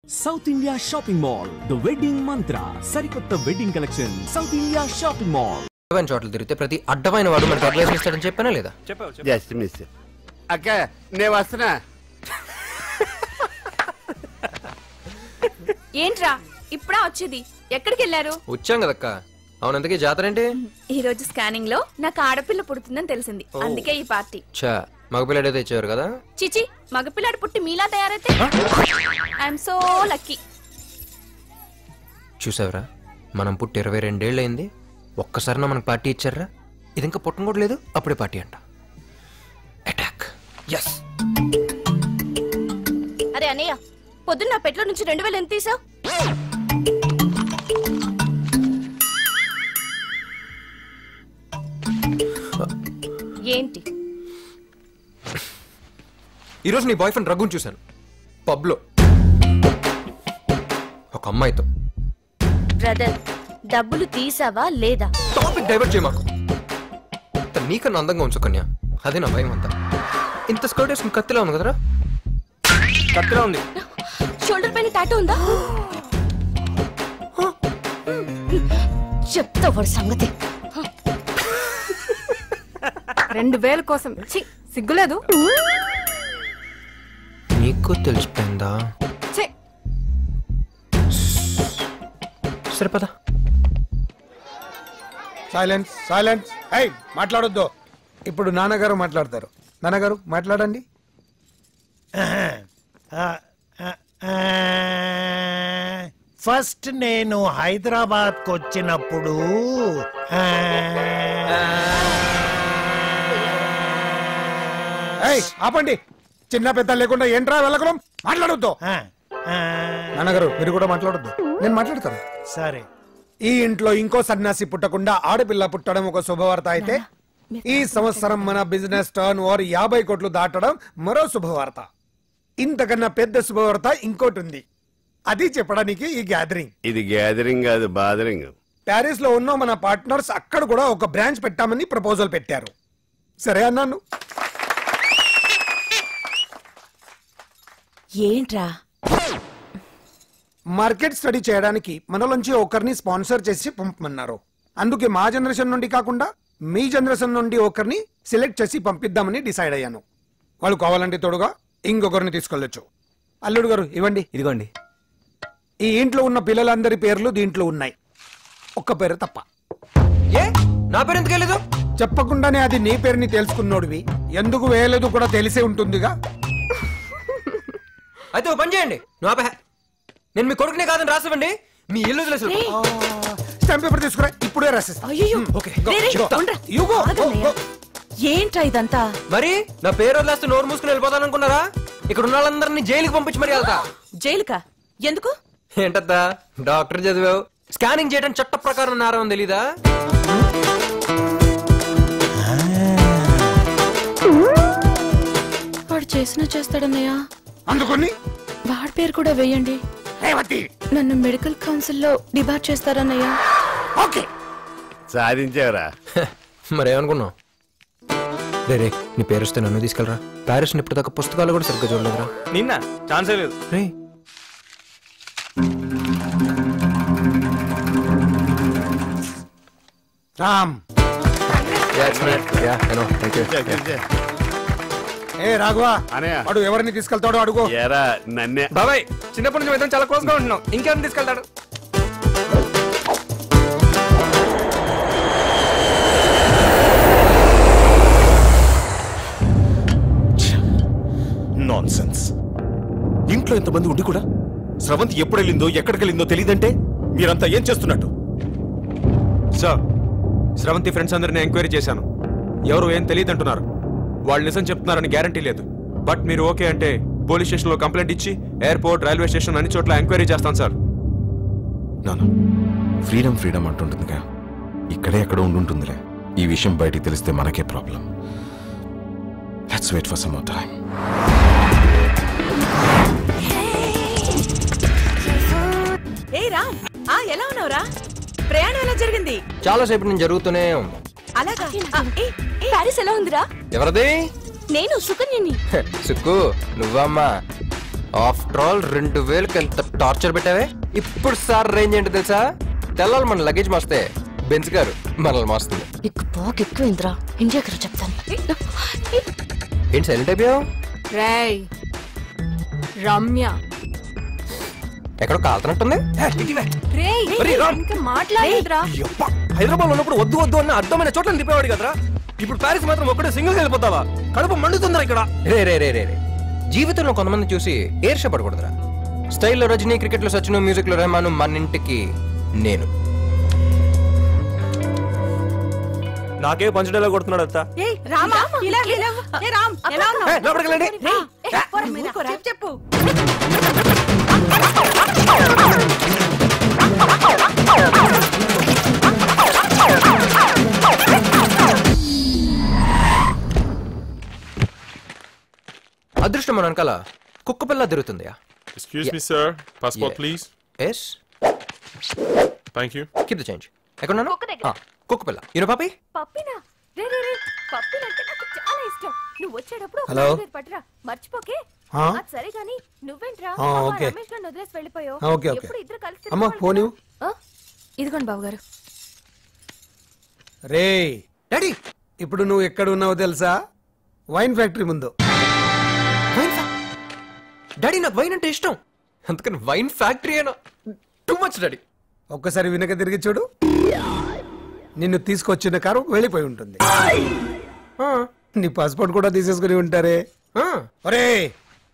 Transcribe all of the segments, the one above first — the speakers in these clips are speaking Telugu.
South India Shopping Mall, The Wedding Mantra, Sarikotta Wedding Collection, South India Shopping Mall. చోట్ల తిరిగితే ప్రతి అడ్డమైన వాడు మనకి అడ్వైస్ ఇస్తాడని చెప్పానా లేదా? Just miss. అక్క నేను వస్తున్నా. ఏంట్రా ఇప్పుడా వచ్చేది? ఎక్కడికి వెళ్ళారు? వచ్చాం కదక్క. అవునంతకీ జాతర ఏంటి? ఈ రోజు స్కానింగ్ లో నాకు ఆడపిల్ల పుడుతుందని తెలిసింది, అందుకే ఈ పార్టీ. చా మగపిల్లడైతే ఇచ్చేవారు కదా. చిచి, మగపిల్లాడు పుట్టి మీలా తయారైతే ఐఎమ్ సో లక్కీ. చూసావరా, మనం పుట్టి 22 ఏళ్ళు అయింది, ఒక్కసారి మనకు పార్టీ ఇచ్చారా? ఇది ఇంకా పుట్టం కూడా లేదు, అప్పుడే పార్టీ అంట. అటాక్. ఎస్. అరే అన్నయ్య, పొద్దున్న నా పెట్లో నుంచి 2000 ఎంత తీసావు? ఏంటి? ఈరోజు నీ బాయ్ ఫ్రెండ్ రఘుని చూశాను పబ్లో ఒక అమ్మాయితో. బ్రదర్, డబ్బులు తీసావా లేదా? టాపిక్ డైవర్ట్ చేయ మాకు. నీకన్నా అందంగా ఉంచు కన్యా, అదే నా భయం అంతా. ఇంత స్కర్ట్ వేసుకుని కత్తిలా ఉంది కదరా? కత్తిలా ఉంది. షోల్డర్ పైన టాటూ ఉందా? చెప్తా వాడి సంగతి. 2000 కోసం సిగ్గులేదు? నీకు తెలిసిపోయిందా? సరిపదా. Silence silence. ఏయ్, మాట్లాడొద్దు. ఇప్పుడు నాన్నగారు మాట్లాడతారు. నాన్నగారు మాట్లాడండి. ఫస్ట్ నేను హైదరాబాద్కి వచ్చినప్పుడు ఏయ్, ఆపండి. చిన్న పెద్ద లేకుండా ఏంట్రా వెళ్ళకలం. మాట్లాడొద్దు. నాన్నగారు మీరు కూడా మాట్లాడొద్దు, నేను మాట్లాడతాను. సరే. ఈ ఇంట్లో ఇంకో సన్యాసి పుట్టకుండా ఆడపిల్ల పుట్టడం ఒక శుభవార్త అయితే, ఈ సంవత్సరం మన బిజినెస్ టర్న్ ఓవర్ 50 కోట్లు దాటడం మరో శుభవార్త. ఇంతకన్నా పెద్ద శుభవార్త ఇంకోటి ఉంది, అది చెప్పడానికి ఈ గ్యాదరింగ్. ఇది గ్యాదరింగ్ కాదు, బాదరింగ్. ప్యారిస్ లో ఉన్న మన పార్ట్నర్స్ అక్కడ కూడా ఒక బ్రాంచ్ పెట్టామని ప్రపోజల్ పెట్టారు. సరే అన్నాను. ఏంట్రా? మార్కెట్ స్టడీ చేయడానికి మనలోంచి ఒకరిని స్పాన్సర్ చేసి పంపమన్నారు. అందుకే మా జనరేషన్ నుండి కాకుండా మీ జనరేషన్ నుండి ఒకరిని సెలెక్ట్ చేసి పంపిద్దామని డిసైడ్ అయ్యాను. వాళ్ళు కావాలంటే తోడుగా ఇంకొకరిని తీసుకెళ్ళొచ్చు. అల్లుడు గారు ఇవ్వండి. ఇదిగోండి. ఈ ఇంట్లో ఉన్న పిల్లలందరి పేర్లు దీంట్లో ఉన్నాయి, ఒక్క పేరు తప్ప. ఏ నా పేరు ఎందుకు వెళ్ళలేదు? చెప్పకుండానే అది నీ పేరుని తెలుసుకున్నోడివి, ఎందుకు వేయలేదు కూడా తెలిసే ఉంటుందిగా. అయితే ఓ పని చేయండి, నేను మీ కొడుకునే కాదని రాసివ్వండి, మీ ఇల్లు స్టాంప్ పేపర్ తీసుకురా, ఇప్పుడే రాసిస్తా. ఏంట్రా ఇదంతా? మరి నా పేరు వదిలేస్తే నోరు మూసుకుని వెళ్ళిపోతాను అనుకున్నారా? ఇక్కడ ఉన్న వాళ్ళందరినీ జైలుకి పంపించి మరి వెళ్తా. జైలుకా? ఎందుకు? ఏంటత్తా డాక్టర్ చదివావు, స్కానింగ్ చేయడం చట్ట ప్రకారం నేరం తెలీదా? వాడు చేసినా చేస్తాడన్నయ్యా. అందుకని వాడి పేరు కూడా వేయండి. నన్ను మెడికల్ కౌన్సిల్ లో డిబార్ చేస్తారన్నయ్యా. ఓకే, సాధించావరా. మరేమనుకున్నావు? రే నీ పేరు వస్తే నన్ను తీసుకెళ్ళరా. ప్యారిస్ ఇప్పుడు దాకా పుస్తకాలు కూడా సరిగ్గా చూడలేదురా. నిన్న ఛాన్సే లేదు. రే రామ్. ఏ రాఘవా, అడు ఎవరిని తీసుకెళ్తాడో అడుగు. ఎరా నన్నే. బాబాయ్, చిన్నప్పటి నుంచి ఇద్దరం చాలా క్లోజ్ గా ఉంటున్నాం, ఇంకెవరిని తీసుకెళ్తాడు? నాన్సెన్స్. ఇంట్లో ఎంతమంది ఉండి కూడా స్రవంతి ఎప్పుడు వెళ్ళిందో ఎక్కడికి వెళ్ళిందో తెలియదంటే మీరంతా ఏం చేస్తున్నట్టు? సార్, స్రవంతి ఫ్రెండ్స్ అందరిని ఎంక్వైరీ చేశాను, ఎవరు ఏం తెలియదు అంటున్నారు. వాళ్ళు నిజం చెప్తున్నారని గ్యారంటీ లేదు. బట్ మీరు ఓకే అంటే పోలీస్ స్టేషన్ లో కంప్లైంట్ ఇచ్చి ఎయిర్పోర్ట్, రైల్వే స్టేషన్ అన్ని చోట్ల ఎంక్వైరీ చేస్తాను సార్. నాన్న, ఫ్రీడమ్ ఫ్రీడమ్ అంటుంటుందిగా, ఇక్కడే ఎక్కడ ఉండుంటుందిలే. ఈ విషయం బయటికి తెలిస్తే మనకే problem. Let's wait for some more time. ఏ రామ్, ఎలా ఉన్నావురా? ప్రయాణం ఎలా జరిగింది? చాలా సేపు నేను జరుగుతూనే ఉంది. అలాగా? ప్యారిస్ ఎలా ఉందిరా? ఎవరది? నేను సుకన్యని. సుక్కు, నువ్వమ్మా. ఆఫ్టర్ ఆల్ 2000కి ఎంత టార్చర్ పెట్టావే. ఇప్పుడు సార్ రేంజ్ ఏంటో తెలుసా? తెల్లాలి మన లగేజ్ మోస్తే బెంచ్ గారు మనల్ని మోస్తుంది. నీకు పోక్ ఎక్కువైందిరా, ఇండియాకి రా చెప్తాను. ఏంటి సైలెంట్ అయిపోయావు? రేయ్ రమ్య ఎక్కడో కాలుతున్నట్టుంది. రేయ్ ఇంకా మాట్లాడేదిరా. హైదరాబాద్ ఉన్నప్పుడు వద్దు వద్దు అన్న అర్థమైన చోట్ల తిప్పేవాడు కదరా. ఇప్పుడు ప్యారిస్ మాత్రం ఒక్కడే సింగిల్ వెళ్ళిపోతావా? కడుపు మండుతుందిరా ఇక్కడ. రే రే రే రే రే జీవితంలో కొంతమంది చూసి ఏర్షపడకూడదురా. స్టైల్లో రజనీ, క్రికెట్ లో సచిన్, మ్యూజిక్ లో రెహమాన్, మన ఇంటికి నేను. నాకే పంచడేలా కొడుతున్నాడు అత్త. చెప్పు. అదృష్టం మన వెనకాల కుక్క పిల్ల తిరుగుతుందయా. Excuse me, sir. Passport, please. Yes Thank you. Keep the change. ఎక్కడున్నాను? కుక్క పిల్ల. యూనో పాపి? పప్పినా? రే రే రే పప్పినంటే నాకు చాలా ఇష్టం. నువ్వు వచ్చేటప్పుడు హలో. పట్టురా, మర్చిపోకే. ఆ? అది సరే గానీ నువ్వేంట్రా ఆ, ఓకే. రమేష్ గారిని వదిలేసి వెళ్ళిపోయావు. Okay, okay. ఎప్పుడు ఇద్దరు కలిసి అమ్మా ఫోన్ ఇవ్వు. ఇదిగోండి బావగారు. రే డాడీ ఇప్పుడు నువ్వు ఎక్కడ ఉన్నావో తెలుసా? వైన్ ఫ్యాక్టరీ ముందు. డాడీ నాకు వైన్ అంటే ఇష్టం, అందుకని వైన్ ఫ్యాక్టరీ అయినా టూ మచ్ డాడీ. ఒక్కసారి వెనక తిరిగి చూడు, నిన్ను తీసుకొచ్చిన కారు వెళ్ళిపోయి ఉంటుంది. నీ పాస్పోర్ట్ కూడా తీసేసుకుని ఉంటారే. ఒరే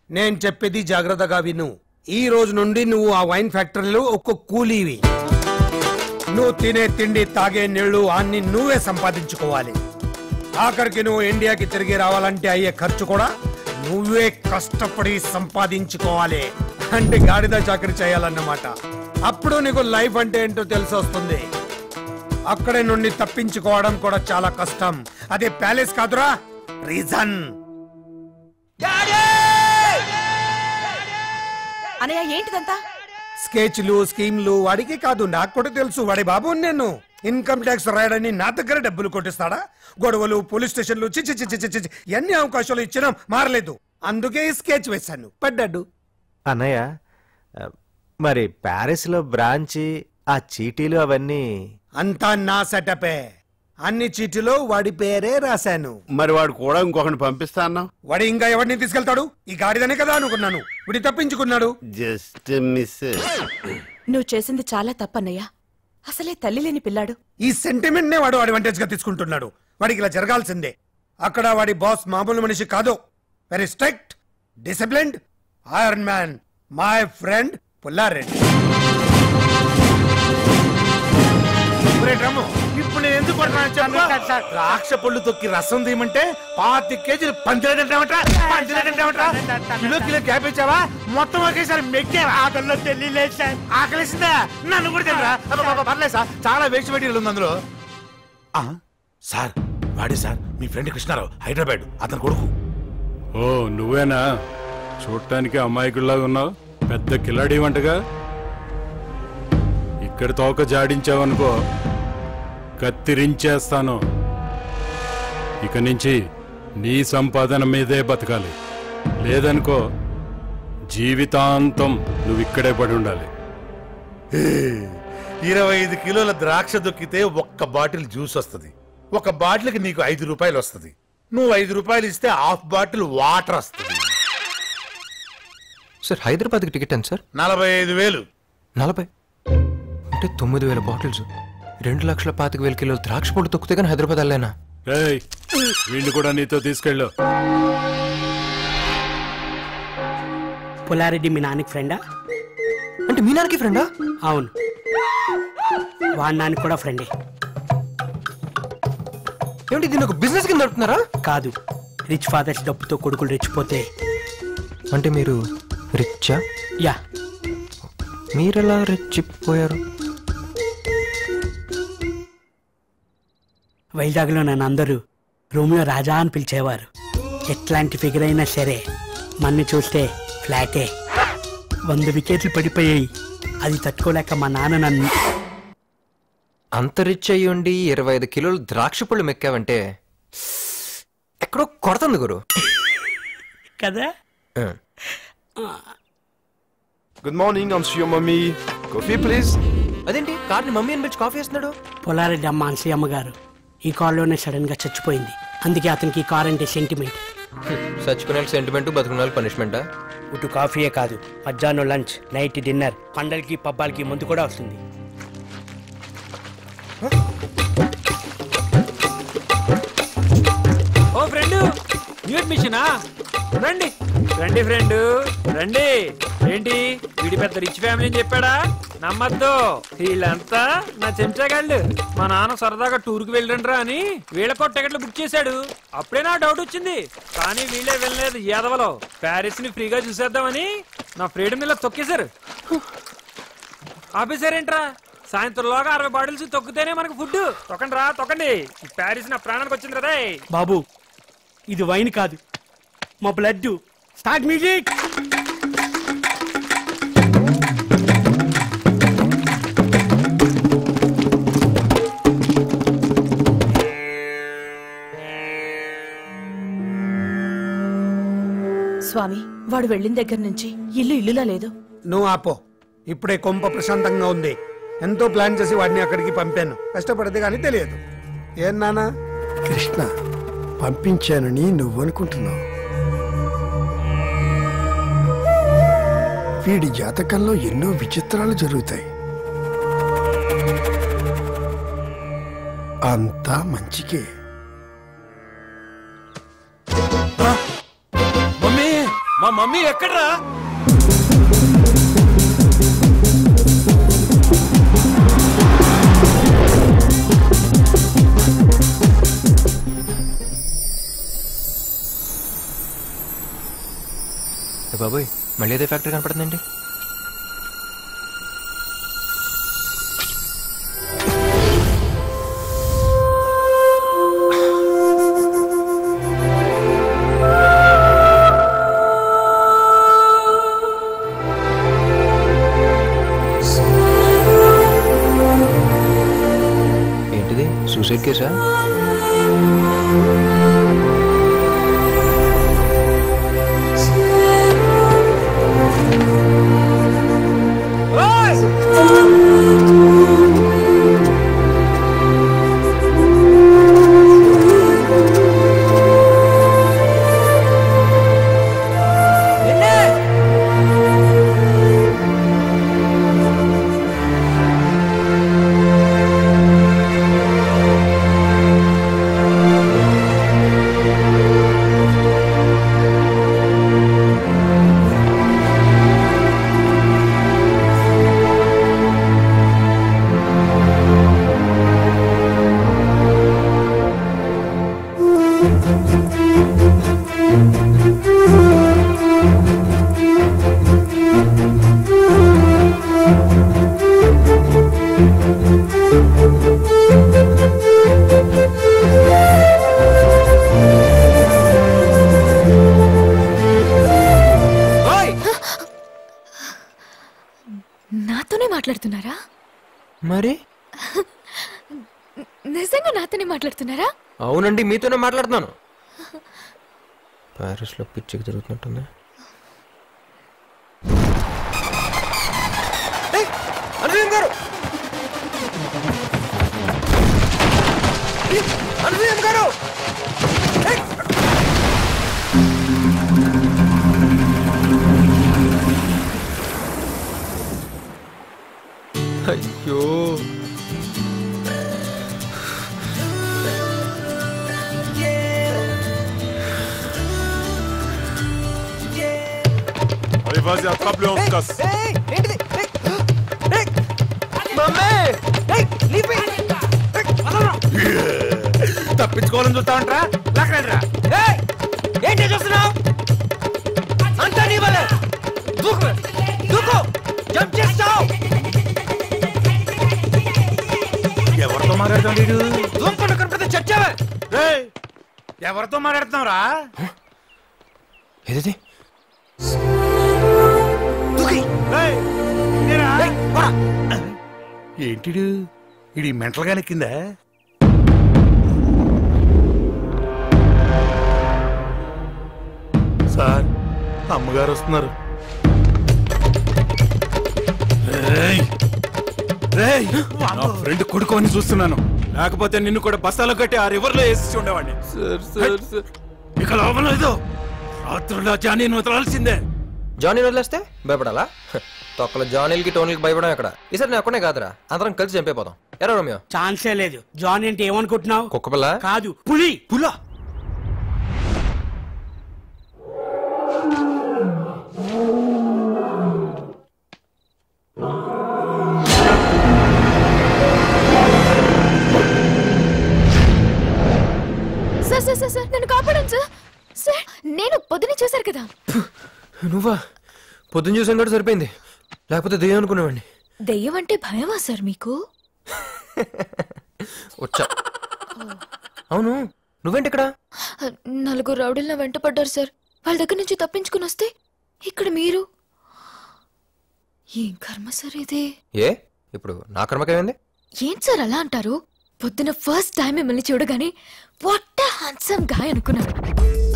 నేను చెప్పేది జాగ్రత్తగా విను. ఈ రోజు నుండి నువ్వు ఆ వైన్ ఫ్యాక్టరీలో ఒక్క కూలీవి. నువ్వు తినే తిండి, తాగే నీళ్లు అన్ని నువ్వే సంపాదించుకోవాలి. ఆఖరికి నువ్వు ఇండియాకి తిరిగి రావాలంటే అయ్యే ఖర్చు కూడా నువ్వే కష్టపడి సంపాదించుకోవాలి. అంటే గాడిద చాకరీ చేయాలన్నమాట. అప్పుడు నీకు లైఫ్ అంటే ఏంటో తెలిసి వస్తుంది. అక్కడే నుండి తప్పించుకోవడం కూడా చాలా కష్టం. అదే ప్యాలెస్ కాదురా, రీజన్. అనయ్య ఏంటిదంతా? స్కెచ్లు, స్కీమ్లు వాడికి కాదు, నాకు కూడా తెలుసు. వాడి బాబు నేను ఇన్కమ్ ట్యాక్స్ రాయడని నా దగ్గర డబ్బులు కొట్టిస్తాడా? గొడవలు, పోలీస్ స్టేషన్లు, చిచ్చి చిచ్చి చిచ్చి చిచ్చి ఎన్ని అవకాశాలు ఇచ్చినా మారలేదు. అందుకే ఈ స్కెచ్ వేశాను, పడ్డాడు. అన్నయ్య మరి ప్యారిస్ లో బ్రాంచి, ఆ చీటీలు అవన్నీ అంతా నా సెటపే. అన్ని చీటిలో వాడి పేరే రాశాను. మరి వాడు కూడా ఇంకొకటి పంపిస్తా అన్నావు. వాడి ఇంకా ఎవరిని తీసుకెళ్తాడు? ఈ గాడిదనే కదా అనుకున్నాను. వీడి తప్పించుకున్నాడు. Just miss. నువ్వు చేసింది చాలా తప్పన్నయ్యా. అసలే తల్లి లేని పిల్లాడు. ఈ సెంటిమెంట్ నే వాడు అడ్వాంటేజ్ గా తీసుకుంటున్నాడు. వాడికి ఇలా జరగాల్సిందే. అక్కడ వాడి బాస్ మామూలు మనిషి కాదు. Very strict, disciplined, iron man, my friend Pulla Reddy. ఇప్పుడు నేను ఎందుకు ద్రాక్ష పళ్ళు తొక్కి రసం తీయమంటే 25 కేజీలు పంచలేదంటావట. Kilo kilo క్యాపేచావా? మొత్తం ఒకేసారి మెక్కావా? ఆకలిలో తెలియలేదు సార్. ఆకలిసిందా? నన్ను కూడా తినరా? పర్లేదు సార్, చాలా వేస్ట్ మెటీరియల్ ఉంది అందులో. సార్ వాడే సార్, మీ ఫ్రెండ్ కృష్ణారావు, హైదరాబాద్, అతని కొడుకు. ఓ నువ్వేనా? చూడటానికి అమాయకుల్లాగా ఉన్నావు, పెద్ద కిలాడి వంటగా. ఇక్కడ తోక జాడించావనుకో కత్తిరించేస్తాను. ఇక నుంచి నీ సంపాదన మీదే బతకాలి, లేదనుకో జీవితాంతం నువ్వు ఇక్కడే పడి ఉండాలి. 25 కిలోల ద్రాక్ష దొక్కితే ఒక్క బాటిల్ జ్యూస్ వస్తుంది. ఒక బాటిల్కి నీకు 5 రూపాయలు వస్తుంది. నువ్వు 5 రూపాయలు ఇస్తే హాఫ్ బాటిల్ వాటర్ వస్తుంది. సార్ హైదరాబాద్కి టికెట్ ఎంత సార్? 45,000. 40 అంటే 9,000 బాటిల్స్, 2,25,000 కిలోలు ద్రాక్ష పొడి తొక్కితే కానీ హైదరాబాద్ వెళ్ళలేనా? వీళ్ళు కూడా నీతో తీసుకెళ్ళు. పుల్లారెడ్డి మీ నాన్నకి ఫ్రెండా? అంటే మీ నాన్నకి ఫ్రెండా? అవును, వాడి నాన్నకి కూడా ఫ్రెండే. ఏమిటి దీన్ని ఒక బిజినెస్ కింద నడుపుతున్నారా? కాదు, రిచ్ ఫాదర్స్ డబ్బుతో కొడుకులు రెచ్చిపోతే. అంటే మీరు రిచ్చా? యా. మీరెలా రెచ్చిపోయారు? వైజాగ్లో నన్ను అందరూ రూమ్లో రాజా అని పిలిచేవారు. ఎట్లాంటి ఫిగర్ అయినా సరే మన్ని చూస్తే ఫ్లాటే. 100 వికెట్లు పడిపోయాయి. అది తట్టుకోలేక మా నాన్న నన్ను. అంత రిచ్ అయ్యి ఉండి 25 కిలోలు ద్రాక్ష పళ్ళు మెక్కావంటే ఎక్కడో కొడుతుంది గురు కదా. Good morning, I'm your mommy. Coffee, please. అదేంటి కార్ని మమ్మీ అని పిలిచి కాఫీ వేస్తున్నాడు? పొలారెడ్డి అమ్మ అన్సీ అమ్మగారు ఈ కారులోనే సడన్ గా చచ్చిపోయింది. అందుకే అతనికి ఈ కార్ అంటే సెంటిమెంట్. చచ్చిపోయిన సెంటిమెంట్, బతుకున్న పనిష్మెంటా? ఇటు కాఫీయే కాదు, మధ్యాహ్నం లంచ్, నైట్ డిన్నర్, పండలకి పబ్బాలకి ముందు కూడా వస్తుంది. ఓ ఫ్రెండ్, న్యూ అడ్మిషనా? రండి రండి ఫ్రెండ్ రండి. ఏంటి వీడి పెద్ద రిచ్ ఫ్యామిలీ అని చెప్పాడా? నమ్మద్దు, వీళ్ళంతా నా చెంచాగాళ్ళు. మా నాన్న సరదాగా టూర్కి వెళ్ళండ్రా అని వీళ్ళకో టికెట్లు బుక్ చేశాడు. అప్పుడే నా డౌట్ వచ్చింది, కానీ వీళ్ళే వెళ్ళలేదు. యాదవలో ప్యారిస్ ని ఫ్రీగా చూసేద్దామని నా ఫ్రీడమ్ ఇలా తొక్కేశారు. ఆపేశారేంట్రా? సాయంత్రంలోగా 60 బాటిల్స్ తొక్కితేనే మనకు ఫుడ్. తొక్కండి రా తొక్కండి. ప్యారిస్ నా ప్రాణానికి వచ్చింది కదా. బాబు ఇది వైన్ కాదు, మా బ్లడ్. Start music. స్వామి, వాడు వెళ్ళిన దగ్గర నుంచి ఇల్లు ఇల్లులా లేదు. నువ్వు ఆపో. ఇప్పుడే కొంప ప్రశాంతంగా ఉంది. ఎంతో ప్లాన్ చేసి వాడిని అక్కడికి పంపాను. కష్టపడితే కానీ తెలియదు. ఏం నానా? కృష్ణ పంపించానని నువ్వు అనుకుంటున్నావు. వీడి జాతకంలో ఎన్నో విచిత్రాలు జరుగుతాయి. అంతా మంచికే. మమ్మీ, మా మమ్మీ ఎక్కడ్రా? బాబోయ్, మళ్ళీ అదే ఫ్యాక్టరీ కనపడుతుందండి. ఏంటిది, సూసైడ్ కేసా? నాతోనే మాట్లాడుతున్నారా? మరి నిజంగా నాతోనే మాట్లాడుతున్నారా? అవునండి, మీతోనే మాట్లాడుతున్నాను. ప్యారిస్ లో పిచ్చికి జరుగుతున్నట్టుంది. అనుసూయం గారు, అనుసూయం గారు, అయ్యో Allez, vas-y, attrape-le, on se casse. తప్పించుకోవాలని చూస్తామంటరా? లాక్కలేదురా? ఏంటి చూస్తున్నావు? అంతా నీ వల్లే. దూకు దూకు, జంప్ చేస్తావు. ఎవరితో మాట్లాడుతాడు? దూకుండా కనపడితే చచ్చావే. ఎవరితో మాట్లాడుతున్నావురా? ఏది ఏంటిడు ఇది మెంటల్ గానే కింద? సార్, అమ్మగారు వస్తున్నారు. రేయ్, నా ఫ్రెండ్ కొడుకు అని చూస్తున్నాను, లేకపోతే నిన్ను కూడా బస్తాలో కట్టి ఆ రివర్ లో వేసి ఉండేవాడిని. ఇక లోపల లేదు, రాత్రుల్లో జానీని వదలాల్సిందే. జానీని వదిలేస్తే భయపడాలా? తొక్కల జానీలకి టోనీలకి భయపడం ఎక్కడ? ఈసారి నేను ఒక్కనే కాదురా, అందరం కలిసి చంపేపోతాం. ఎరా రోమియో? ఛాన్సే లేదు. జానీ అంటే ఏమనుకుంటున్నావు? కుక్క పిల్ల కాదు, పులి. పులా? సార్ నన్ను కాపాడండి సార్. సార్ నేను పొద్దునే చూశారు కదా. నువ్వా? పొద్దున్న చూసాను కూడా సరిపోయింది, లేకపోతే దెయ్యం అనుకునేవాడిని. దెయ్యం అంటే భయమా సార్ మీకు? వచ్చా. అవును, నువ్వేంటి ఇక్కడ? నలుగురు రౌడీలను వెంట పడ్డారు సార్. వాళ్ళ దగ్గర నుంచి తప్పించుకుని వస్తే ఇక్కడ మీరు. ఏం కర్మ సార్ ఇది? ఏ ఇప్పుడు నా కర్మకేమైంది? ఏం సార్ అలా అంటారు? పొద్దున ఫస్ట్ టైం మిమ్మల్ని చూడగానే వాట్ ఎ హ్యాండ్సమ్ గాయ్ అనుకున్నాను.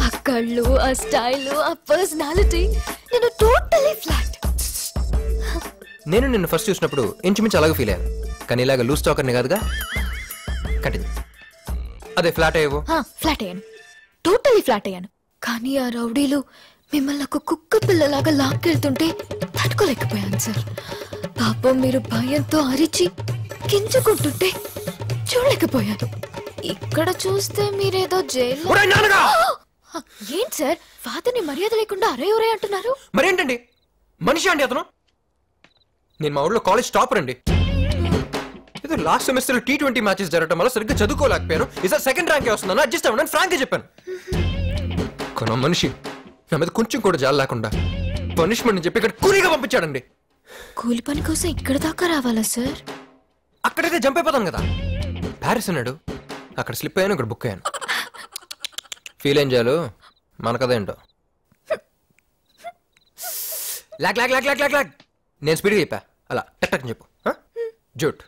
ఆ కళ్ళు, ఆ స్టైల్, ఆ పర్సనాలిటీ, నేను టోటలీ ఫ్లాట్. నేను నిన్ను ఫస్ట్ చూసినప్పుడు ఇంచుమించు అలాగే ఫీల్ అయ్యాను, కానీ ఇలాగ లూజ్ టాకర్ని కాదుగా. కంటిన్యూ. అదే ఫ్లాట్ అయ్యావు? ఫ్లాట్ అయ్యాను, టోటలీ ఫ్లాట్ అయ్యాను. కానీ ఆ రౌడీలు మిమ్మల్ని ఒక కుక్క పిల్లలాగా లాక్కెళ్తుంటే తట్టుకోలేకపోయాను సార్. పాపం మీరు భయంతో అరిచి కించుకుంటుంటే చూడలేకపోయాను. ఇక్కడ చూస్తే మీరేదో జైల్లో. ఏంటి సార్ ఫాదర్ని మర్యాద లేకుండా అరే ఒరే అంటున్నారు? మరేంటండి, మనిషి అండి అతను. నేను మా ఊళ్ళో కాలేజ్ టాపర్ అండి. ఏదో లాస్ట్ సెమిస్టర్ T20 మ్యాచెస్ జరగడం వల్ల సరిగ్గా చదువుకోలేకపోయాను. ఈసారి సెకండ్ ర్యాంకే వస్తుందని అడ్జస్ట్ అవ్వడానికి ఫ్రాంక్ గా చెప్పాను. కొన మనిషి నా మీద కొంచెం కూడా జాలి లేకుండా పనిష్మెంట్ చెప్పి ఇక్కడ కూలీగా పంపించాడండి. కూలి పని కోసం ఇక్కడ దాకా రావాలా సార్? అక్కడైతే జంప్ అయిపోతాను కదా. ప్యారిస్ అన్నాడు, అక్కడ స్లిప్ అయ్యాను, ఇక్కడ బుక్ అయ్యాను. ఫీల్ ఏం చేయాలి మన కథ ఏంటో. లాగ్ లాగ్ లాగ్ లాగ్ లాగ్ లాగ్. నేను స్పీడ్గా చెప్పా, అలా టక్ టక్ చెప్పు. జూట్.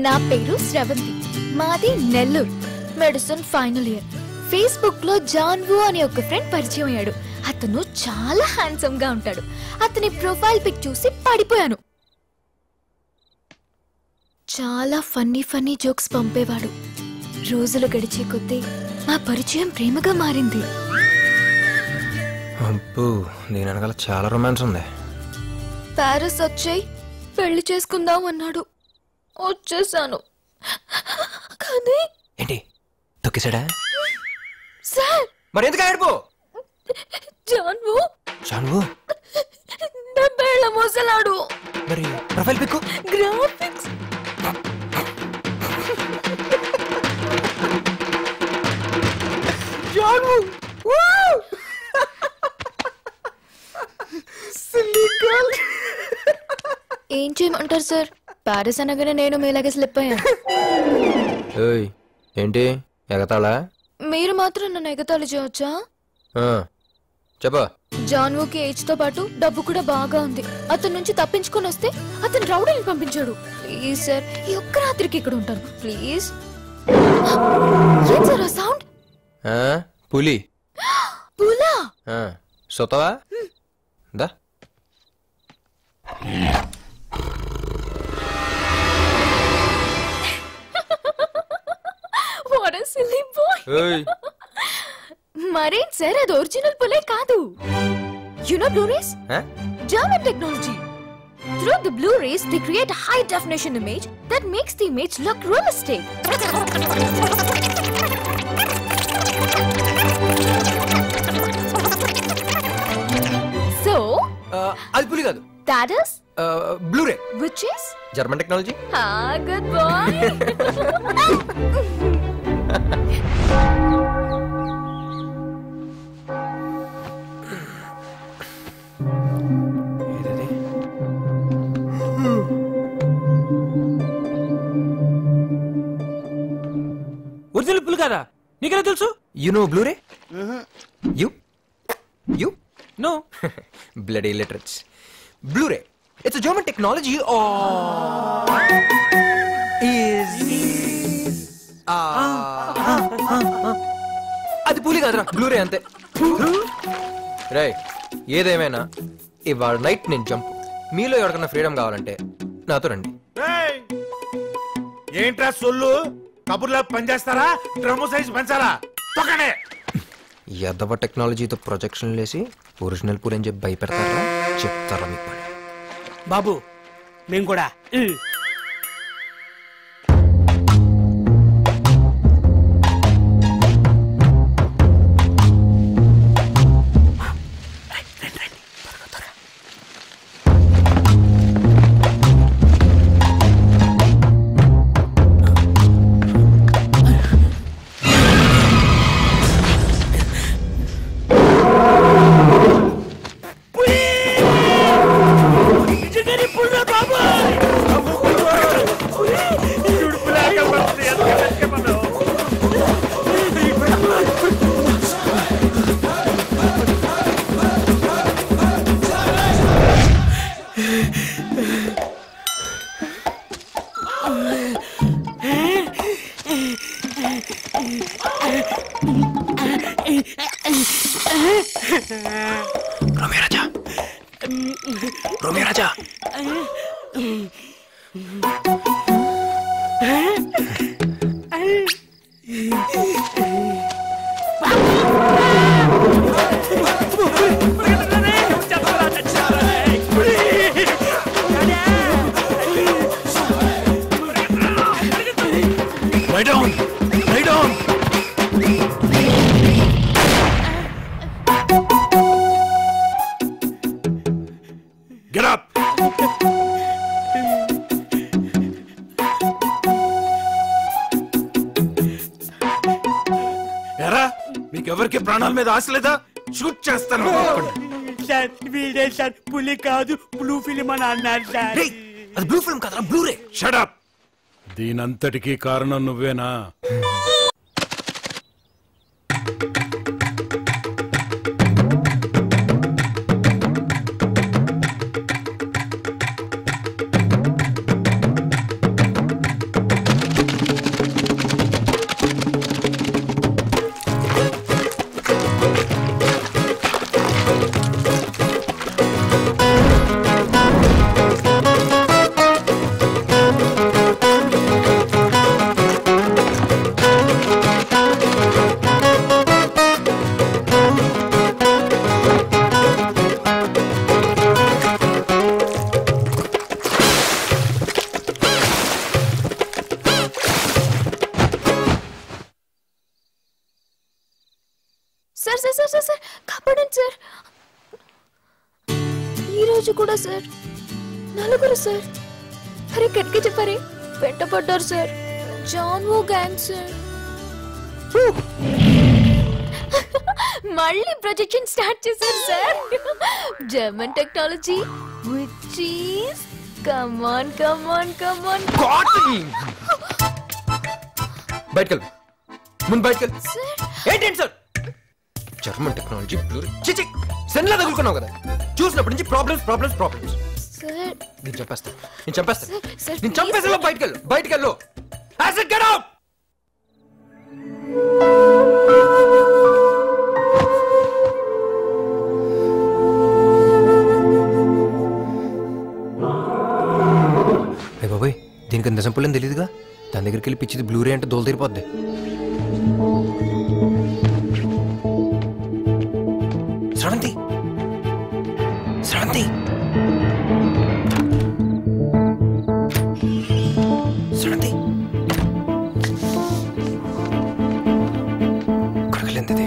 నా పేరు శ్రవంతి, మాది Nellore, medicine final year. Facebook లో జాన్వు అనే ఒక ఫ్రెండ్ పరిచయం అయ్యాడు. అతను చాలా హ్యాండ్సమ్ గా ఉంటాడు. అతని ప్రొఫైల్ పిక్ చూసి పడిపోయాను. చాలా ఫన్నీ జోక్స్ పంపేవాడు. రోజులు గడిచే కొద్దీ మా పరిచయం ప్రేమగా మారింది. అబ్బో, దీని వెనకాల చాలా రొమాన్స్ ఉంది. ప్యారిస్ వచ్చాయి, పెళ్లి చేసుకుందాం అన్నాడు. వచ్చేసాను. కానీ ఏంటి తొక్కిసాడా? సార్ మరి ఎందుకు ఆడిపో? జాన్వు జాన్వు నా బేళ్ళ మోసలాడు. మరి ప్రొఫైల్ పిక్, గ్రాఫిక్స్, జాన్వు. ఏం చేయమంటారు సార్? ప్యారిస్ అనగానే నేను మీలాగే స్లిప్ అయ్యాను. ఏంటి ఎగతాళా? మీరు మాత్రం నన్ను ఎగతాళి చేయవచ్చా? చెప్పా. జాన్వుకి ఏజ్ తో పాటు డబ్బు కూడా బాగా ఉంది. అతని నుంచి తప్పించుకొని వస్తే అతను రౌడీని పంపించాడు. ప్లీజ్ సార్, ఈ ఒక్క రాత్రికి ఇక్కడ ఉంటాను ప్లీజ్. ఏం సార్ ఆ సౌండ్? పులి. పులా? సొతవా దా. What a silly boy. మరేం సార్, అది ఒరిజినల్ పులే కాదు. You know Blu-rays? German technology. Through the Blu-rays, they create a high definition image that makes the image look realistic. So, అది పులి కాదు. that is Blu-ray. which is German technology. good boy. Original పులి కదా, నీకెలా తెలుసు? You know Blu-ray? You? No. Bloody illiterates. Blu-ray. It's a German technology అది పులి కాదురా, బ్లూరే అంతే. రేయ్, ఏదేమైనా ఇవాళ నైట్ నేను జంప్. మీలో ఎవరికన్నా ఫ్రీడమ్ కావాలంటే నాతో రండి. ఏంట్రా సొల్లు? కబుర్లా పనిచేస్తారా? Drum size పెంచాలా? తొక్కనే. ఎద్దవ టెక్నాలజీతో ప్రొజెక్షన్ లేసి ఒరిజినల్ పూరి అని చెప్పి భయపెడతారా? చెప్తారా మీకు పని. బాబు మేము కూడా మీకెవరికి ప్రాణాల మీద ఆశ లేదా? షూట్ చేస్తాను. సార్ వీడే సార్, పులి కాదు బ్లూ ఫిల్మ్ అని అన్నారు సార్. అది బ్లూ ఫిల్మ్ కాదురా, బ్లూరే. Shut up. దీనంతటికీ కారణం నువ్వేనా? సార్ కాపాడండి సార్. ఈ రోజు కూడా సార్ నలుగురు సార్. అరే గట్టిగా చెప్పారే, వెంటపడ్డారు సార్. జాన్ వో గ్యాంగ్ సార్. మళ్ళీ ప్రొజెక్షన్ స్టార్ట్ చేశారు sir. German technology which is come on బయటకెళ్ళు, ముందు బయటకెళ్ళు. ఏంటండి సార్ జర్మన్ టెక్నాలజీ బ్లూ? చిచి సెన్లా తగులుకున్నావు కదా, చూసినప్పటి నుంచి ప్రాబ్లమ్స్ ప్రాబ్లమ్స్ ప్రాబ్లమ్స్. నేను చంపేస్తాను, నేను చంపేస్తా. బయటకెళ్ళు. I said get out. బాబాయ్ దీనికి నిజం పుల్లని తెలియదుగా, దాని దగ్గరికి వెళ్ళి పిచ్చిది బ్లూరే అంటే దోలు తీరిపోద్ది. శ్రవంతి కొడకలేంది.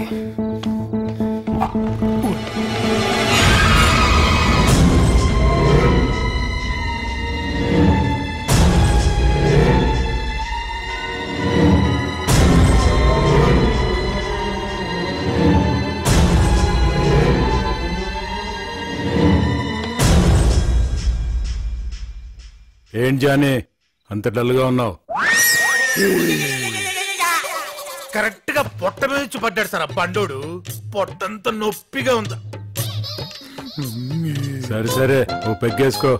ఏం జానీ అంత డల్గా ఉన్నావు? కరెక్ట్ గా పొట్ట మీద వచ్చి పడ్డాడు సార్ ఆ బండోడు. పొట్టంతా నొప్పిగా ఉందా? సరే ఓ పెగ్గేసుకో.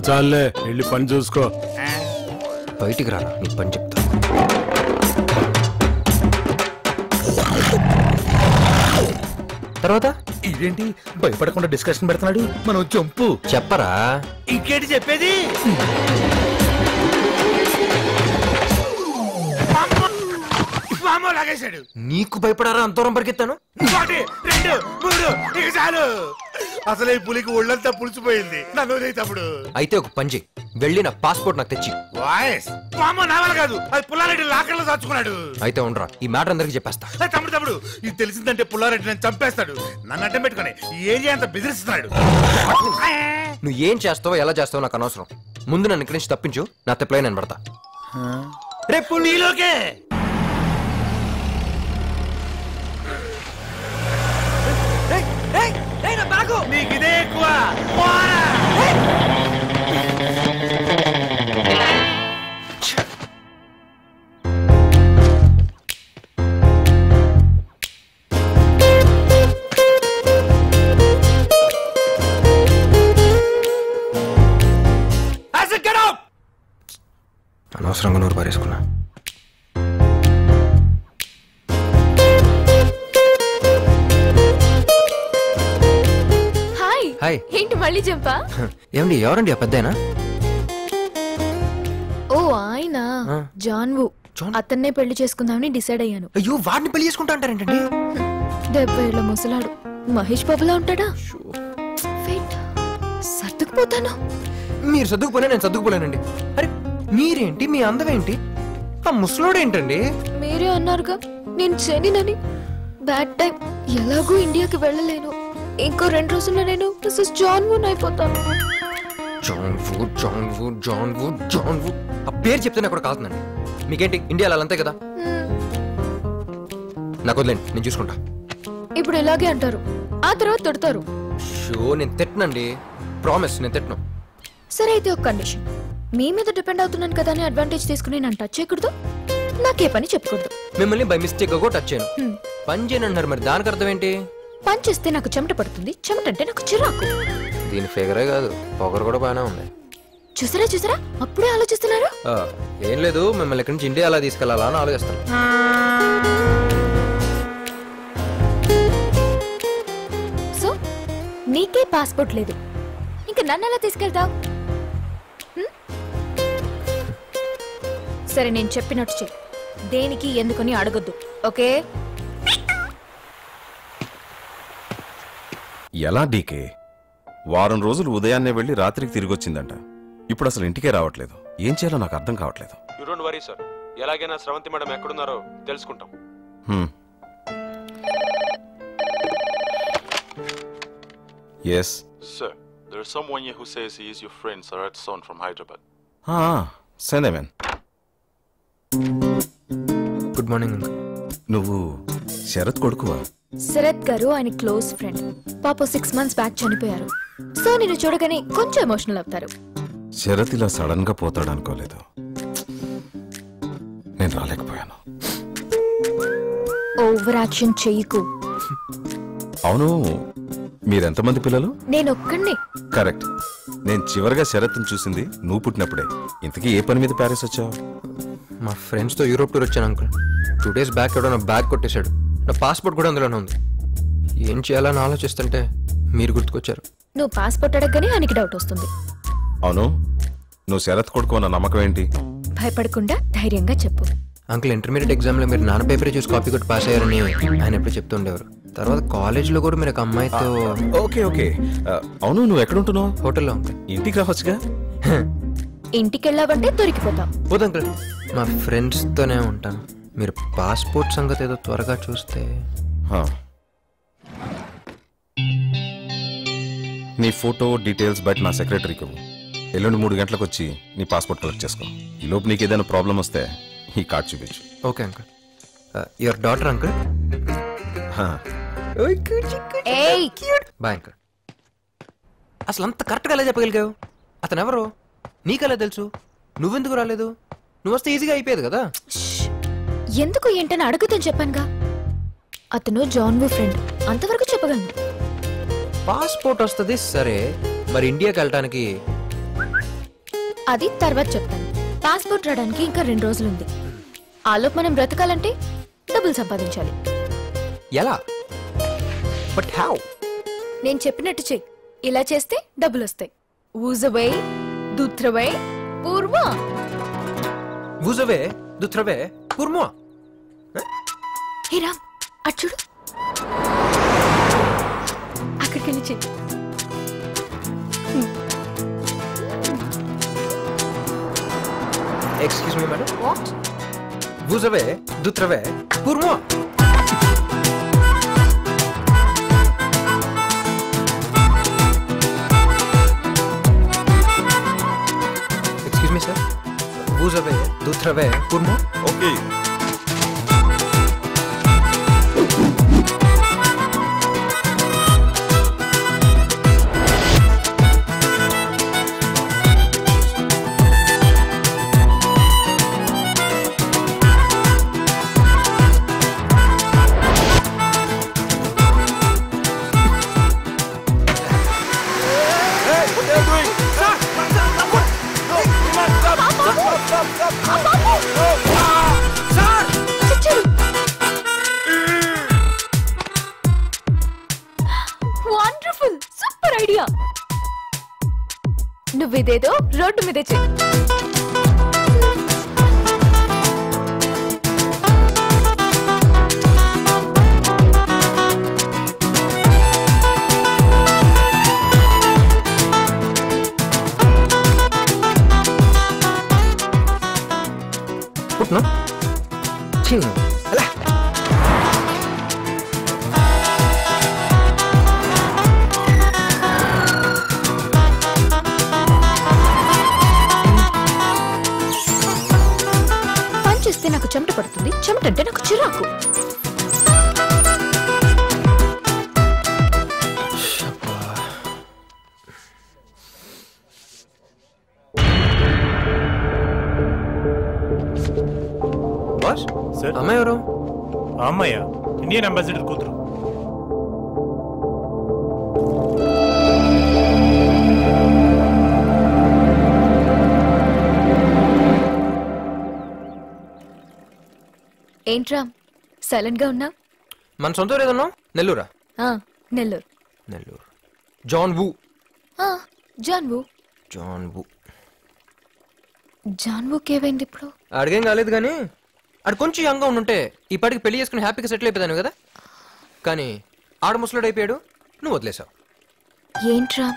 చాలే వెళ్ళి పని చూసుకో. బయటికి రా, నీ పని చెప్తా. తర్వాత వీడేంటి భయపడకుండా డిస్కషన్ పెడుతున్నాడు? మనం చంపు చెప్పరా. ఇంకేంటి చెప్పేది? లాగేశాడు. నీకు భయపడారా అంత దూరం పరిగెత్తాను? 1 2 3 ఇక చాలు. అసలే పులికి ఒళ్ళంతా పులిసిపోయింది. నన్ను తమ్ముడు. అయితే ఒక పంజి వెళ్ళి నా పాస్పోర్ట్ నాకు తెచ్చి. వాయిస్ మామ నావల కాదు, అది పుల్లారెడ్డి లాకర్లో దాచుకున్నాడు. అయితే ఉండరా, ఈ మ్యాటర్ అందరికి చెప్పేస్తా. తమ్ముడు ఇది తెలిసిందంటే పుల్లారెడ్డి నన్ను చంపేస్తాడు. నన్ను అడ్డం పెట్టుకుని ఈ ఏరియా అంతా బెదిరిస్తున్నాడు. నువ్వు ఏం చేస్తావో ఎలా చేస్తావో నాకు అనవసరం. ముందు నన్ను ఇక్కడి నుంచి తప్పించు, నా తెప్పలే నేను పడతా. రేపు నీలోకే నీకు ఇదే ఎక్కువ. అనవసరంగా నోరు పారేసుకున్నా. హాయ్. ఏంటి మళ్ళీ చెప్పా? ఏమండి, ఎవరండి ఆ పెద్దయినా? ఓ ఆయన జాన్వు. అతన్నే పెళ్లి చేసుకుందామని డిసైడ్ అయ్యాను. అయ్యో, వాడిని పెళ్లి చేసుకుంటా అంటారేంటండి? 70 ఏళ్ల ముసలాడు, మహేష్ బాబులా ఉంటాడా? సర్దుకుపోతాను. మీరు సర్దుకుపోలే, నేను సర్దుకుపోలేనండి. అరే మీరేంటి, మీ అందమేంటి, ఆ ముసలోడేంటండి? మీరే అన్నారుగా నేను చెనినని. Bad time. ఎలాగూ ఇండియాకి వెళ్ళలేను. ఇంకో 2 రోజుల్లో నేను మిస్సెస్ జాన్వున్ అయిపోతాను. జాన్వు ఆ పేరు చెప్తే నాకు కూడా కాలుతుందండి. మీకేంటి, ఇండియాలో అంతే కదా. నాకు వదిలేండి, నేను చూసుకుంటా. ఇప్పుడు ఇలాగే అంటారు, ఆ తర్వాత తిడతారు. షో, నేను తిట్టనండి, ప్రామిస్ నేను తిట్టను. సరే అయితే ఒక కండిషన్. మీ మీద డిపెండ్ అవుతున్నాను కదా అని అడ్వాంటేజ్ తీసుకుని నన్ను టచ్ చేయకూడదు, నాకే పని చెప్పకూడదు. మిమ్మల్ని బై మిస్టేక్ గా టచ్ చేయను. పని చేయను అన్నారు, మరి దానికి అర్థం ఏంటి? పని చేస్తే నాకు చెమట పడుతుంది, చెమట అంటే నాకు చిరాకు. దీని ఫిగరే కాదు, పొగరు కూడా బాగానే ఉంది. చూసారా అప్పుడే ఆలోచిస్తున్నారు. ఏం లేదు, మిమ్మల్ని ఇక్కడి నుంచి ఇండియా అలా తీసుకెళ్లాలా అని ఆలోచిస్తాను. సో నీకే పాస్పోర్ట్ లేదు, ఇంకా నన్ను ఎలా తీసుకెళ్తావు? సరే నేను చెప్పినట్టు చెయ్యి, దేనికి ఎందుకని అడగొద్దు, ఓకే? ఎలా డీకే? వారం రోజులు ఉదయాన్నే వెళ్ళి రాత్రికి తిరిగి వచ్చిందంట. ఇప్పుడు అసలు ఇంటికే రావట్లేదు. ఏం చేయాలో నాకు అర్థం కావట్లేదు. యు డోంట్ వరీ సార్, ఎలాగైనా స్రవంతి మేడం ఎక్కడున్నారో తెలుసుకుంటాం. yes sir, there is someone here who says he is your friend Sarat Son from Hyderabad. send him in. Good morning. నువ్వు శరత్ కొడుకువా? శరత్ గారు ఆయన క్లోజ్ ఫ్రెండ్. పాప 6 months బ్యాక్ చనిపోయారు. సో నేను చూడగానే కొంచెం ఎమోషనల్ అవుతారు. శరత్ ఇలా సడన్ గా పోతాడు అనుకోలేదు. నేను రాలేకపోయాను. ఓవర్ యాక్షన్ చెయ్యకు. అవును, మీరెంతమంది పిల్లలు? నేను ఒక్కడే. కరెక్ట్. నేను చివరిగా శరత్ని చూసింది నువ్వు పుట్టినప్పుడే. ఇంతకీ ఏ పని మీద ప్యారిస్ వచ్చావు? మా ఫ్రెండ్స్ తో యూరోప్ టూర్ వచ్చాను అంకుల్. 2 days బ్యాక్ ఎవడో నా బ్యాగ్ కొట్టేశాడు. నా పాస్పోర్ట్ కూడా అందులోనే ఉంది. ఏం చేయాలని ఆలోచిస్తుంటే మీరు గుర్తుకొచ్చారు. నువ్వు పాస్పోర్ట్ అడగగానే ఆయనకి డౌట్ వస్తుంది. అవును, నువ్వు శరత్ కొడుకు అన్న నమ్మకం ఏంటి? భయపడకుండా ధైర్యంగా చెప్పు. అంకుల్, ఇంటర్మీడియట్ ఎగ్జామ్ లో మీరు నాన్న పేపర్ చూసి కాపీ కొట్టి పాస్ అయ్యారని ఆయన ఎప్పుడు చెప్తుండేవారు. తర్వాత కాలేజ్ లో కూడా మీరు ఒక అమ్మాయితో. Okay okay. అవును, నువ్వు ఎక్కడ ఉంటున్నావు? హోటల్లో ఉంటా. ఇంటికి రావచ్చుగా. ఇంటికి వెళ్ళావంటే దొరికిపోతాం. పోదు అంకుల్, మా ఫ్రెండ్స్ తోనే ఉంటాను. మీరు పాస్పోర్ట్ సంగతి ఏదో త్వరగా చూస్తే. నీ ఫోటో డీటెయిల్స్ బట్టి నా సెక్రటరీకి ఎల్లుండి 3 గంటలకు వచ్చి నీ పాస్పోర్ట్ కలెక్ట్ చేసుకో. ఈ లోపు నీకు ఏదైనా ప్రాబ్లం వస్తే ఈ కార్డ్ చూపించు. Okay uncle. Your daughter uncle. Bye uncle. అసలు అంత కరెక్ట్గా ఎలా చెప్పగలిగావు? అతను ఎవరు? నీకెలా తెలుసు? నువ్వెందుకు రాలేదు? నువ్వు వస్తే ఈజీగా అయిపోయేది కదా. ఎందుకు ఏంటని అడుగుతాను చెప్పానుగా. అతను జాన్వు ఫ్రెండ్, అంతవరకు చెప్పగలను. పాస్పోర్ట్ వస్తుంది సరే, మరి ఇండియాకి వెళ్ళటానికి? అది తర్వాత చెప్తాను. పాస్పోర్ట్ రావడానికి ఇంకా 2 రోజులుంది. ఆలోపు మనం బ్రతకాలంటే డబ్బులు సంపాదించాలి. ఎలా? But how? నేను చెప్పినట్టు చెయ్యి. ఇలా చేస్తే డబ్బులు వస్తాయి. ఊజవై దుత్రవై పూర్వా. ఊజవే దుత్రవే పూర్వా. హే రామ్, అటు చూడు. అక్కడికి వెళ్ళి చెయ్యి. Excuse me madam. What? Vous avez du travail pour moi. Excuse me, sir. Vous avez du travail pour moi? Okay. Wonderful, super idea. నువ్విదేదో రోడ్డు మీద చెయ్యి. పుట్నా చిన్న అలా పనిచేస్తే నాకు చెమట పడుతుంది, చెమటంటే నాకు చిరాకు. బాస్ అమ్మాయి ఎవరు? అమ్మాయ ఇండియన్ అంబాసిడర్ కూతురు. ఏంట్రా సైలెంట్ గా ఉన్నా? మన సొంత ఊరు ఏదన్నా? నెల్లూరా? నెల్లూరు. నెల్లూరు. జాన్ వూ. జాన్వు. జాన్ వూ. జాన్వుకి ఏమైంది ఇప్పుడు? అడిగేం కాలేదు కానీ ఆడు కొంచెం యంగా ఉండుంటే ఈ పాటికి పెళ్లి చేసుకుని హ్యాపీగా సెటిల్ అయిపోయాను కదా. కానీ ఆడు ముసలుడు అయిపోయాడు, నువ్వు వదిలేసావు. ఏంట్రా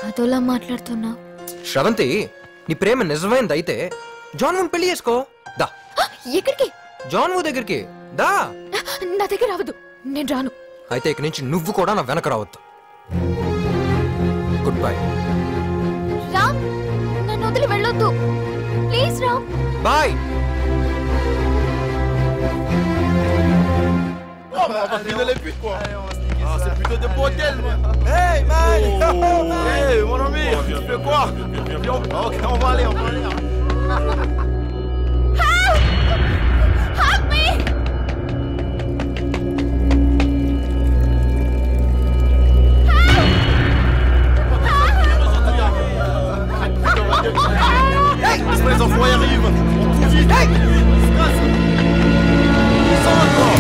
అదోలా మాట్లాడుతున్నా? శ్రవంతి, నీ ప్రేమ నిజమైంది అయితే జాన్ వూని పెళ్లి చేసుకో. దా. ఎక్కడికి? జాన్ వూ దగ్గరికి దా. నా దగ్గర రావద్దు, నేను రాను. అయితే ఇక నుంచి నువ్వు కూడా నా వెనక రావద్దు. Good bye. రామ్, నన్ను వదిలి వెళ్ళొద్దు please. Ram bye. C'est plutôt des bretelles, moi. Hey, man! Hey, mon ami! Tu fais quoi? Ok, on va aller, on va aller. Help me! Hey! Les enfoirés arrivent! On court vite! Hey! Descends encore!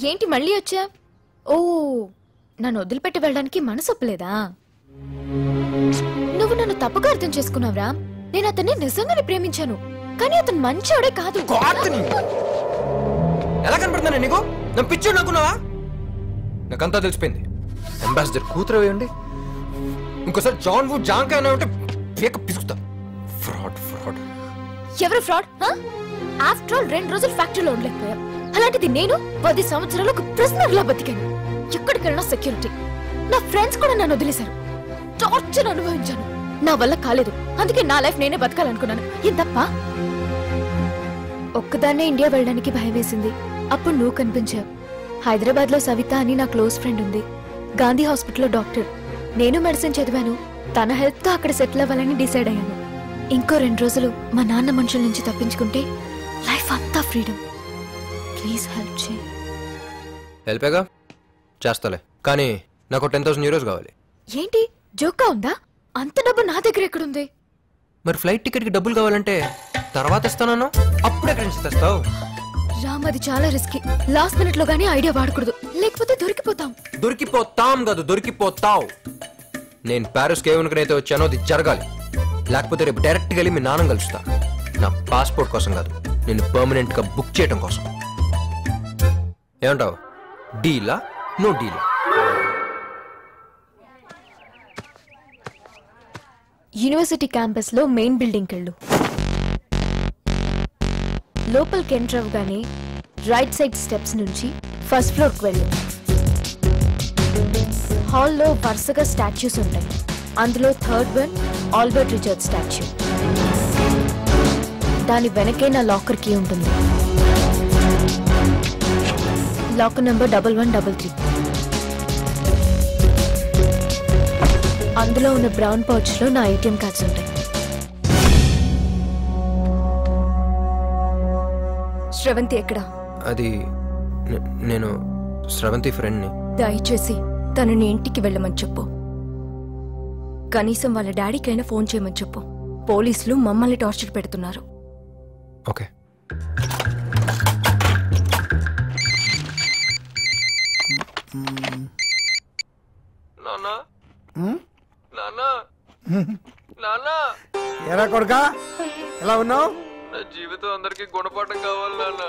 ఏంటి మళ్ళీ వచ్చా? ఓ, నన్ను వదిలిపెట్టి వెళ్ళడానికి మనసు ఒప్పలేదా? నువ్వు నన్ను తప్పుగా అర్థం చేసుకున్నావురా. నేను అతన్ని నిజంగానే ప్రేమించాను, కానీ అతను మంచోడే కాదు. ఎలా కనపడుతున్నా నీకు? నా పిచ్చి అనుకున్నావా? నాకంతా తెలిసిపోయింది. అంబాసిడర్ కూతురు వేయండి, ఇంకోసారి జాన్ వుడ్ జాంకాయ ఉంటే ఫేక్ పిసుకుతా. Fraud fraud. ఎవరు ఫ్రాడ్? ఆఫ్టర్ ఆల్ 2 రోజులు ఫ్యాక్టరీలో ఉండలేకపోయా. అలాంటిది నేను 10 సంవత్సరాలు ఒక ప్రిజనర్ లా బతికాను. ఎక్కడికెళ్ళినా సెక్యూరిటీ. నా ఫ్రెండ్స్ కూడా నన్ను వదిలేశారు. టార్చర్ అనుభవించాను. నా వల్ల కాలేదు, అందుకే నా లైఫ్ నేనే బతకాలనుకున్నాను. ఏం తప్ప? ఒక్కదాన్నే ఇండియా వెళ్ళడానికి భయం వేసింది. అప్పుడు నువ్వు కనిపించావు. హైదరాబాద్ లో సవిత అని నా క్లోజ్ ఫ్రెండ్ ఉంది. గాంధీ హాస్పిటల్లో డాక్టర్. నేను మెడిసిన్ చదివాను. తన హెల్త్ తో అక్కడ సెటిల్ అవ్వాలని డిసైడ్ అయ్యాను. ఇంకో 2 రోజులు మా నాన్న మనుషుల నుంచి తప్పించుకుంటే లైఫ్ అంతా ఫ్రీడమ్. ప్లీజ్ హెల్ప్ చేయి. హెల్పేగా చేస్తాలే, కానీ నాకు 10,000 euros కావాలి. ఏంటి జోక్గా ఉందా? అంత డబ్బు నా దగ్గర ఎక్కడుంది? మరి ఫ్లైట్ టికెట్ కి డబ్బులు కావాలంటే తర్వాత ఇస్తానన్నా, అప్పుడు ఎక్కడి నుంచి తెస్తావు? రామ్, అది చాలా రిస్కీ. లాస్ట్ మినిట్ లో గానీ ఐడియా వాడకూడదు, లేకపోతే దొరికిపోతాం. దొరికిపోతాం కాదు, దొరికిపోతావు. నేను ప్యారిస్ కేవనుకనైతే వచ్చానో అది జరగాలి, లేకపోతే రేపు డైరెక్ట్ వెళ్ళి మీ నాన్న కలుస్తా. నా పాస్పోర్ట్ కోసం కాదు, నేను పర్మనెంట్ గా బుక్ చేయడం కోసం. ఏమంటావు? డీలా నో డీలా? యూనివర్సిటీ క్యాంపస్ లో మెయిన్ బిల్డింగ్ వెళ్ళు. లోపలికి ఎంటర్ అవ్వగానే రైట్ సైడ్ స్టెప్స్ నుంచి ఫస్ట్ ఫ్లోర్ కు వెళ్ళు. హాల్లో వరుసగా స్టాచ్యూస్ ఉంటాయి. అందులో third one Albert Richard statue. దాని వెనకే నా లాకర్ కీ ఉంటుంది. Locker number 1133. అందులో ఉన్న బ్రౌన్ పౌచ్ లో నా ఏటీఎం కార్డ్స్ ఉంటాయి. శ్రవంతి ఎక్కడా? అది నేను శ్రవంతి ఫ్రెండ్ని. దయచేసి తనని ఇంటికి వెళ్ళమని చెప్పు. కనీసం వాళ్ళ డాడీకైనా ఫోన్ చేయమని చెప్పు. పోలీసులు మమ్మల్ని టార్చర్ పెడుతున్నారు. ఓకే. ఎరా కొడుకా, ఎలా ఉన్నావు? నా జీవితం అందరికి గుణపాఠం కావాలి నాన్న.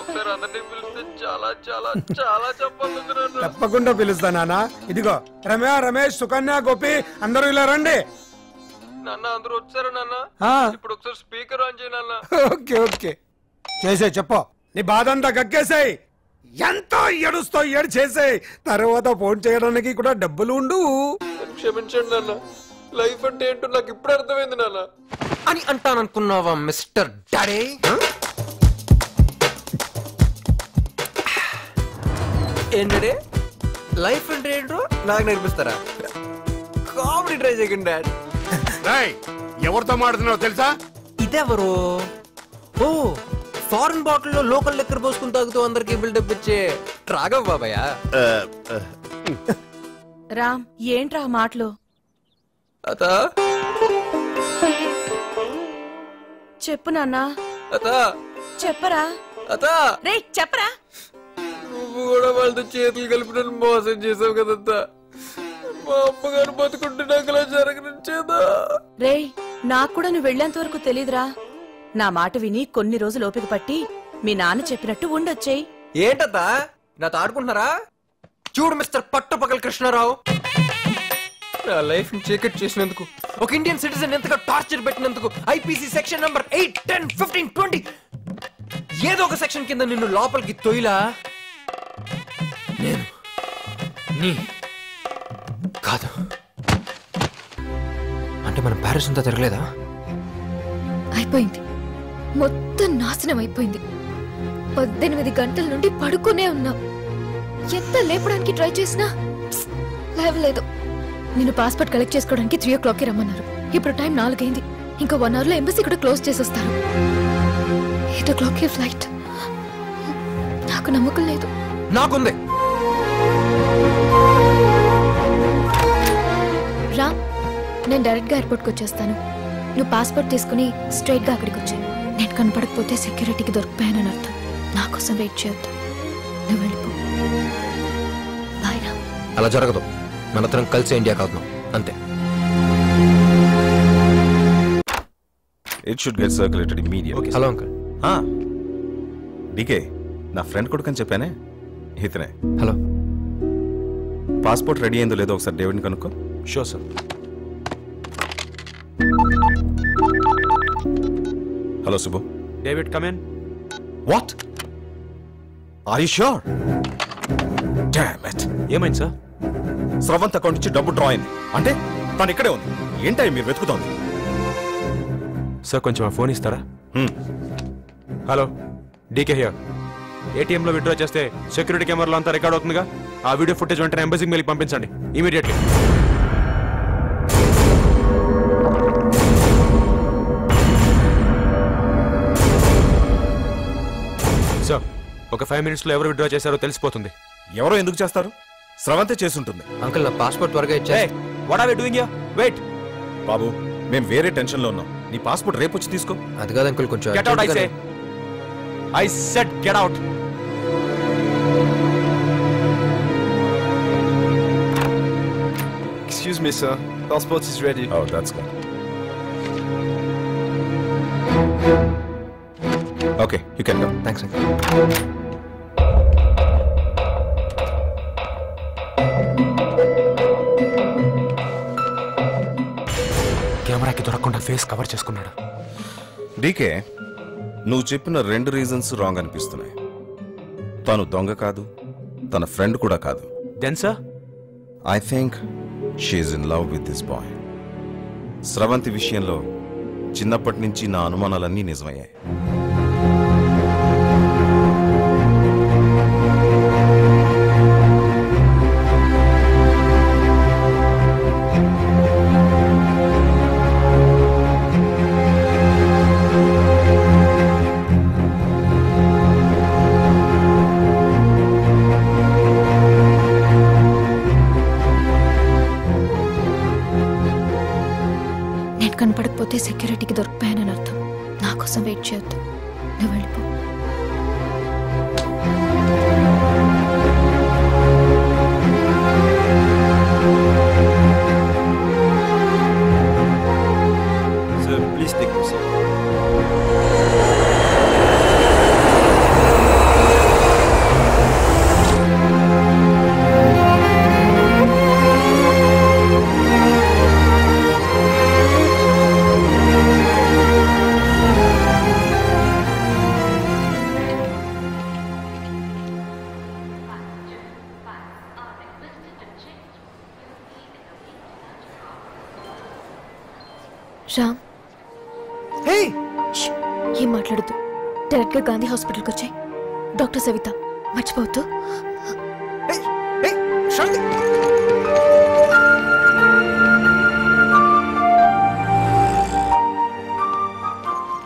ఒకసారి అందరినీ పిలిస్తే చాలా చాలా చాలా చెప్పాలి. తప్పకుండా పిలుస్తా నాన్న. ఇదిగో రమ్య, రమేష్, సుకన్య, గోపి అందరూ ఇలా రండి. నాన్న అందరూ వచ్చారు నాన్న. ఇప్పుడు ఒకసారి స్పీకర్ ఆన్ చేయి నాన్న. ఓకే ఓకే, చేసే చెప్పు. నీ బాధ అంతా గక్కేసాయి. ఎంతో ఏడుస్తో ఏడు చేసాయి. తర్వాత ఫోన్ చేయడానికి కూడా డబ్బులు ఉండు. క్షమించండి నాన్న. లైఫ్ అంటే ఏంటో నాకు ఇప్పుడు అర్థమైంది నాన్న. అని అంటాననుకున్నావా మిస్టర్ డాడీ? ఏంటంటే లైఫ్ అంటే ఏంటో నాకు నేర్పిస్తారా? కామెడీ ట్రై చేయకండి డాడ్. ఎవరితో మాడుతున్నావు తెలుసా? ఇదెవరు? ఓ, ఫారెన్ బాటిల్లో లోకల్ లెక్కర్ పోసుకుని తాగుతూ అందరికి బిల్డప్ ఇచ్చే రాఘవ్ బాబాయ్. రామ్, ఏంట్రా మాటలు? అతా చెప్పు నాన్నా. అతా చెప్పరా? అతా రే చెప్పరా? నువ్వు కూడా వాళ్ళతో చేతులు కలిపి నన్ను మోసం చేసావు కదంతా. మా అమ్మగారు బతుకుంటే నాకు ఇలా జరగనిచ్చేదా? రే, నాకు కూడా నువ్వు వెళ్ళేంత వరకు తెలీదురా. నా మాట విని కొన్ని రోజులు ఓపిక పట్టి మీ నాన్న చెప్పినట్టు ఉండొచ్చేయి. ఏంటత్తా నాతో ఆడుకుంటున్నారా? చూడు మిస్టర్ పట్టుపగల్ కృష్ణారావు, నా లైఫ్ ని చీకట్ చేసినందుకు, ఒక ఇండియన్ సిటిజన్ ఎంతగా టార్చర్ పెట్టినందుకు ఐపీసీ సెక్షన్ నంబర్ 8, 10, 15, 20 ఏదో ఒక సెక్షన్ కింద నిన్ను లోపలికి తొయిలా నేను నీ కాదు. అంటే మనం ప్యారిస్ అంతా తిరగలేదా? అయిపోయింది, మొత్తం నాశనం అయిపోయింది. 18 గంటల నుండి పడుకునే ఉన్నా. ఎంత లేపడానికి ట్రై చేసినా లేవలేదు. నేను పాస్పోర్ట్ కలెక్ట్ చేసుకోవడానికి 3 o'clock రమ్మన్నారు. ఇప్పుడు టైం 4 అయింది. ఇంకా 1 hour లో ఎంబసీ కూడా క్లోజ్ చేసేస్తారు. 8 o'clock ఫ్లైట్. నాకు నమ్మకం లేదు. నాకుంది. రా, నేను డైరెక్ట్ గా ఎయిర్పోర్ట్ కి వచ్చేస్తాను. నువ్వు పాస్పోర్ట్ తీసుకుని స్ట్రైట్ గా అక్కడికి వచ్చాను. నేను కనపడకపోతే సెక్యూరిటీకి దొరికిపోయానని అర్థం. నా కోసం వెయిట్ చేయొద్దు, నువ్వు వెళ్ళిపో. అలా జరగదు. మనతరం కలిసి ఇండియాకి అవుతున్నాం అంతే. It should get circulated immediately. Hello uncle. DK, నా ఫ్రెండ్ కొడుకని చెప్పానే, ఇతనే. హలో. పాస్పోర్ట్ రెడీ అయిందో లేదో ఒకసారి డేవిడ్ని కనుక్కో. Sure sir. Hello Subbu. David come in. What? Are you sure? Damn it. ఏమైంది సార్? స్రవంత్ అకౌంట్ నుంచి డబ్బు డ్రా అయింది. అంటే తను ఇక్కడే ఉంది. ఏంటై మీరు వెతుకుతోంది? సార్ కొంచెం ఆ ఫోన్ ఇస్తారా? Hello, DK here. ఏటీఎంలో విత్డ్రా చేస్తే సెక్యూరిటీ కెమెరాలో అంతా రికార్డ్ అవుతుందిగా. ఆ వీడియో ఫుటేజ్ వెంటనే ఎంబసీకి మెయిల్కి పంపించండి ఇమీడియట్లీ. సార్ ఒక 5 minutesలో ఎవరు విత్డ్రా చేశారో తెలిసిపోతుంది. ఎవరో ఎందుకు చేస్తారు? స్రవంతే చేసుంటుంది. అంకుల్ నా పాస్పోర్ట్ త్వరగా ఇచ్చే. What are we doing here? Wait బాబు, మేము వేరే టెన్షన్లో ఉన్నాం. నీ పాస్పోర్ట్ రేపు వచ్చి తీసుకో. అది కాదు అంకుల్, కొంచెం get out. I said get out. Excuse me, sir. Passport is ready. Oh, that's good. Okay, you can go. Thanks, uncle. కెమెరాకి దొరకకుండా ఫేస్ కవర్ చేసుకున్నాడు. డీకే, నువ్వు చెప్పిన 2 రీజన్స్ రాంగ్ అనిపిస్తున్నాయి. తను దొంగ కాదు, తన ఫ్రెండ్ కూడా కాదు. Then sir? I think she is in love with this boy. Sravanthi విషయంలో చిన్నప్పటి నుంచి నా అనుమానాలన్నీ నిజమయ్యాయి. కనపడకపోతే సెక్యూరిటీకి దొరికిపోయానని అర్థం. నా కోసం వెయిట్ చేయొద్దు, నువ్వు వెళ్ళిపో. Sir, please take your seat. Ram, ఏం మాట్లాడద్దు. డైరెక్ట్ గా గాంధీ హాస్పిటల్కి వచ్చాయి. డాక్టర్ సవిత, మర్చిపోవద్దు.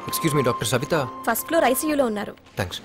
Excuse me doctor Savitha. First floor ఐసీయూలో ఉన్నారు. థ్యాంక్స్.